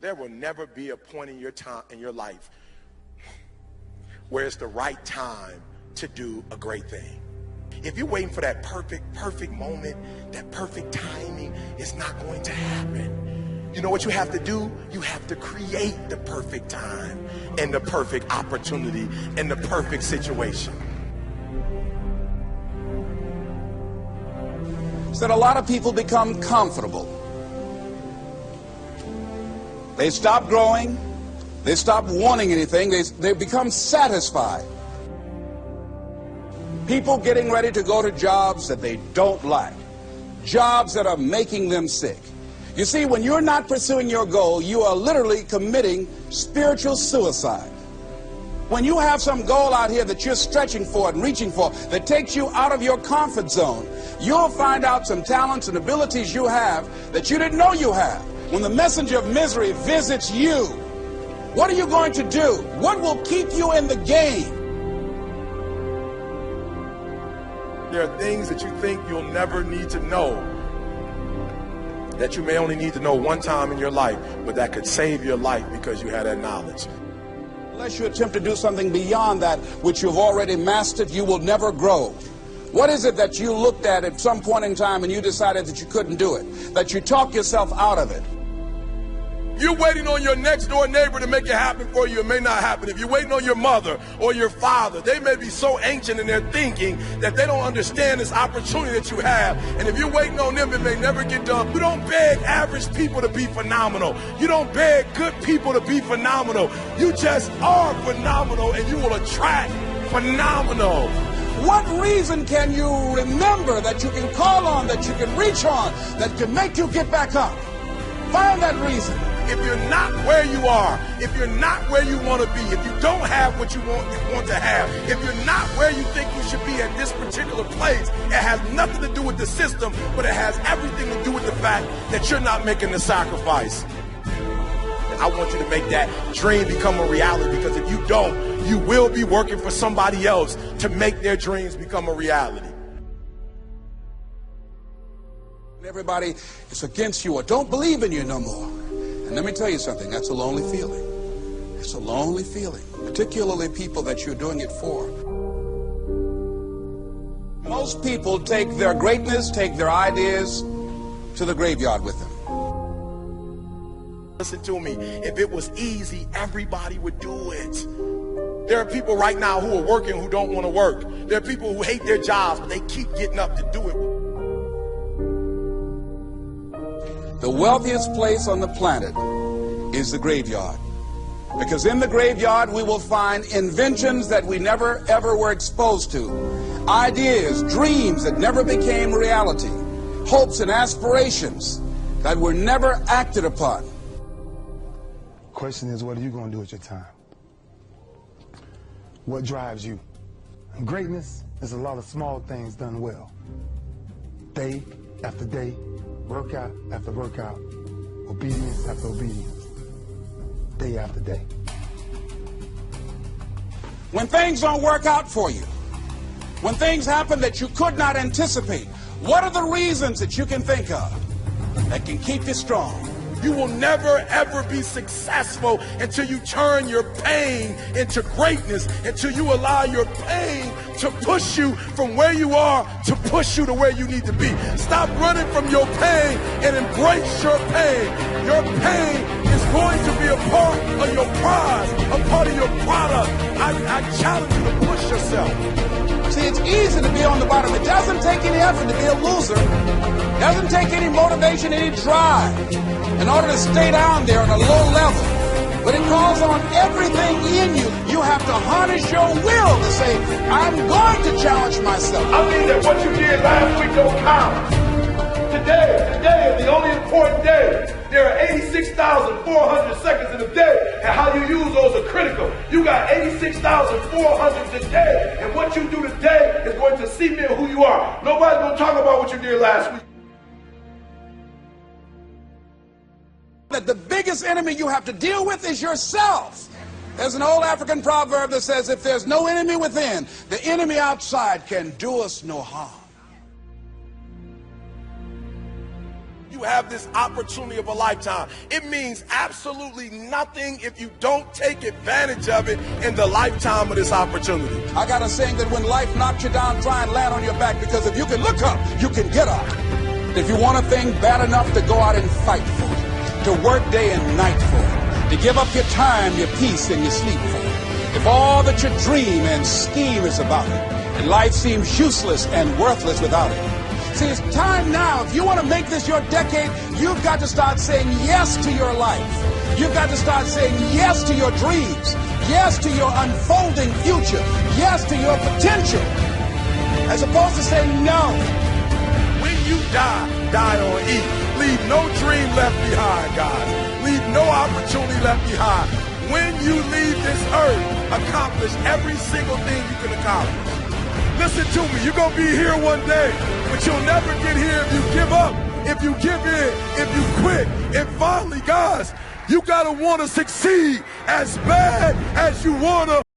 There will never be a point in your time, in your life, where it's the right time to do a great thing. If you're waiting for that perfect moment, that perfect timing, it's not going to happen. You know what you have to do? You have to create the perfect time and the perfect opportunity and the perfect situation. So that a lot of people become comfortable. They stop growing. They stop wanting anything. They become satisfied. People getting ready to go to jobs that they don't like. Jobs that are making them sick. You see, when you're not pursuing your goal, you are literally committing spiritual suicide. When you have some goal out here that you're stretching for and reaching for that takes you out of your comfort zone, you'll find out some talents and abilities you have that you didn't know you have. When the messenger of misery visits you, what are you going to do? What will keep you in the game? There are things that you think you'll never need to know, that you may only need to know one time in your life, but that could save your life because you had that knowledge. Unless you attempt to do something beyond that which you've already mastered, you will never grow. What is it that you looked at some point in time and you decided that you couldn't do it, that you talked yourself out of it? You're waiting on your next door neighbor to make it happen for you. It may not happen. If you're waiting on your mother or your father, they may be so ancient in their thinking that they don't understand this opportunity that you have. And if you're waiting on them, it may never get done. You don't beg average people to be phenomenal. You don't beg good people to be phenomenal. You just are phenomenal, and you will attract phenomenal. What reason can you remember that you can call on, that you can reach on, that can make you get back up? Find that reason. If you're not where you are, if you're not where you want to be, if you don't have what you want to have, if you're not where you think you should be at this particular place, it has nothing to do with the system, but it has everything to do with the fact that you're not making the sacrifice. I want you to make that dream become a reality, because if you don't, you will be working for somebody else to make their dreams become a reality. Everybody is against you or don't believe in you no more. And let me tell you something, that's a lonely feeling. It's a lonely feeling, particularly people that you're doing it for. Most people take their greatness, take their ideas to the graveyard with them. Listen to me, if it was easy, everybody would do it. There are people right now who are working who don't want to work. There are people who hate their jobs, but they keep getting up to do it. The wealthiest place on the planet is the graveyard. Because in the graveyard we will find inventions that we never ever were exposed to. Ideas, dreams that never became reality. Hopes and aspirations that were never acted upon. Question is, what are you going to do with your time? What drives you? And greatness is a lot of small things done well. Day after day, workout after workout, obedience after obedience, day after day. When things don't work out for you, when things happen that you could not anticipate, what are the reasons that you can think of that can keep you strong? You will never, ever be successful until you turn your pain into greatness, until you allow your pain to push you from where you are to push you to where you need to be. Stop running from your pain and embrace your pain. Your pain is going to be a part of your prize, a part of your product. I challenge you to push yourself. See, it's easy to be on the bottom. It doesn't take any effort to be a loser. It doesn't take any motivation, any drive in order to stay down there on a low level. But it calls on everything in you. You have to harness your will to say, I'm going to challenge myself. I mean that what you did last week don't count. Today is the only important day. There are 86,400 seconds in a day, and how you use those are critical. You got 86,400 today, and what you do today is going to cement who you are. Nobody's going to talk about what you did last week. That the biggest enemy you have to deal with is yourself. There's an old African proverb that says, if there's no enemy within, the enemy outside can do us no harm. You you have this opportunity of a lifetime. It means absolutely nothing if you don't take advantage of it in the lifetime of this opportunity. I got a saying that when life knocks you down, try and land on your back, because if you can look up, you can get up. If you want a thing bad enough to go out and fight for it, to work day and night for it, to give up your time, your peace, and your sleep for it, if all that you dream and scheme is about it, and life seems useless and worthless without it. See, it's time now. If you want to make this your decade, you've got to start saying yes to your life. You've got to start saying yes to your dreams, yes to your unfolding future, yes to your potential, as opposed to saying no. When you die, die on E. Leave no dream left behind, guys. Leave no opportunity left behind. When you leave this earth, accomplish every single thing you can accomplish. Listen to me, you're going to be here one day, but you'll never get here if you give up, if you give in, if you quit. And finally, guys, you got to want to succeed as bad as you want to